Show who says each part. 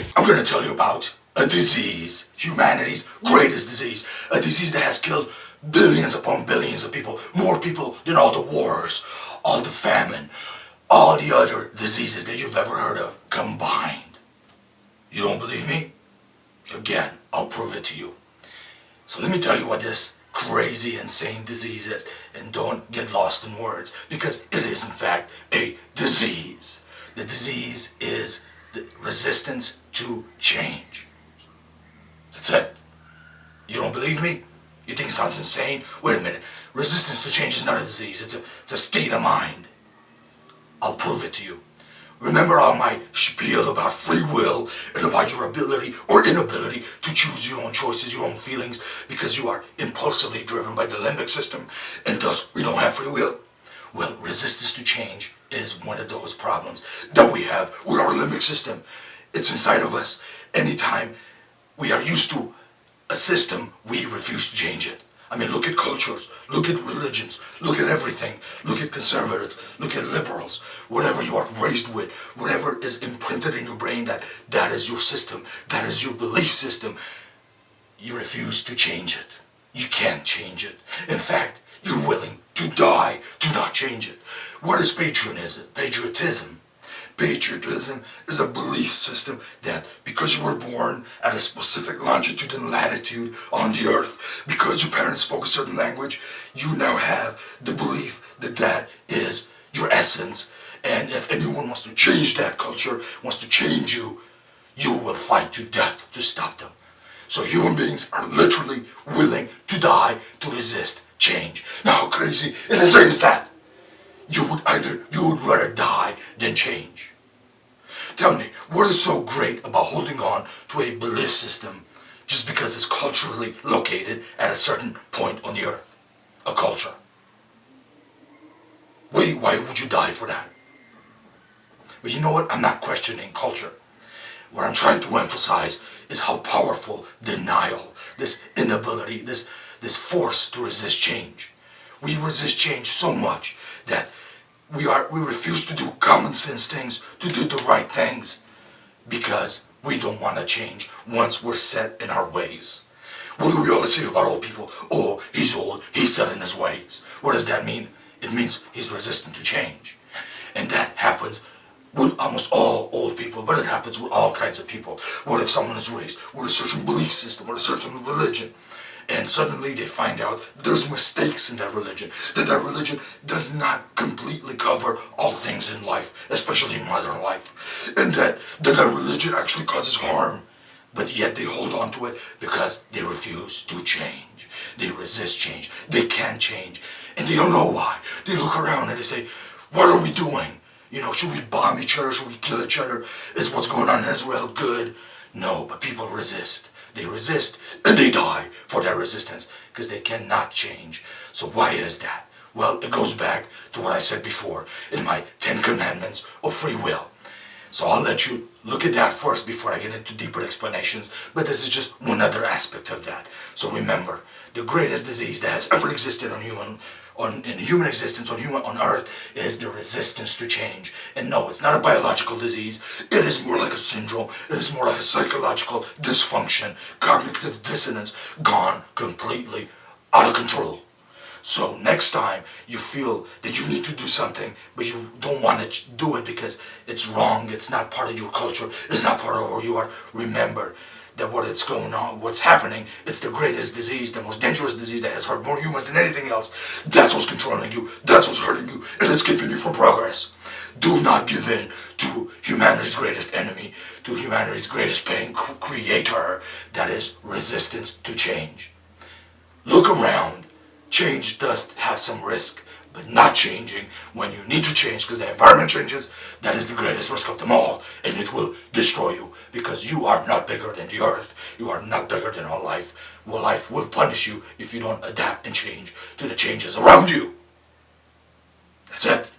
Speaker 1: Today, I'm gonna tell you about a disease, humanity's greatest disease, a disease that has killed billions upon billions of people, more people than all the wars, all the famine, all the other diseases that you've ever heard of combined. You don't believe me? Again, I'll prove it to you. So let me tell you what this crazy, insane disease is, and don't get lost in words, because it is in fact a disease. The disease is the resistance to change. That's it. You don't believe me? You think it sounds insane? Wait a minute. Resistance to change is not a disease. It's a state of mind. I'll prove it to you. Remember all my spiel about free will and about your ability or inability to choose your own choices, your own feelings, because you are impulsively driven by the limbic system, and thus we don't have free will? Well, resistance to change is one of those problems that we have with our limbic system. It's inside of us. Anytime we are used to a system, we refuse to change it. I mean, look at cultures, look at religions, look at everything, look at conservatives, look at liberals, whatever you are raised with, whatever is imprinted in your brain that is your system, that is your belief system, you refuse to change it. You can't change it. In fact, you're willing to die to not change it. What is patriotism? Patriotism is a belief system that because you were born at a specific longitude and latitude on the earth, because your parents spoke a certain language, you now have the belief that that is your essence. And if anyone wants to change that culture, wants to change you, you will fight to death to stop them. So human beings are literally willing to die to resist change. Now how crazy and insane is that? You would rather die than change. Tell me, what is so great about holding on to a belief system just because it's culturally located at a certain point on the earth? A culture. Why would you die for that? But you know what? I'm not questioning culture. What I'm trying to emphasize is how powerful denial, this inability, this force to resist change. We resist change so much that we refuse to do common sense things, to do the right things, because we don't want to change once we're set in our ways. What do we always say about old people? Oh, he's old, he's set in his ways. What does that mean? It means he's resistant to change. And that happens with almost all old people, but it happens with all kinds of people. What if someone is raised with a certain belief system, with a certain religion, and suddenly they find out there's mistakes in that religion, that religion does not completely cover all things in life, especially in modern life, and that religion actually causes harm, but yet they hold on to it because they refuse to change. They resist change. They can't change, and they don't know why. They look around and they say, what are we doing? You know, should we bomb each other? Should we kill each other? Is what's going on in Israel good? No, but people resist. They resist, and they die for their resistance, because they cannot change. So why is that? Well, it goes back to what I said before in my 10 Commandments of free will. So I'll let you look at that first before I get into deeper explanations, but this is just one other aspect of that. So remember, the greatest disease that has ever existed in human existence on earth is the resistance to change. And no, it's not a biological disease. It is more like a syndrome. It is more like a psychological dysfunction, cognitive dissonance, gone completely out of control. So next time you feel that you need to do something, but you don't want to do it because it's wrong, it's not part of your culture, it's not part of who you are, remember that what's happening, it's the greatest disease, the most dangerous disease that has hurt more humans than anything else. That's what's controlling you, that's what's hurting you, and it's keeping you from progress. Do not give in to humanity's greatest enemy, to humanity's greatest pain creator, that is resistance to change. Look around. Change does have some risk, but not changing when you need to change because the environment changes, that is the greatest risk of them all, and it will destroy you because you are not bigger than the earth. You are not bigger than all life. Well, life will punish you if you don't adapt and change to the changes around you. That's it.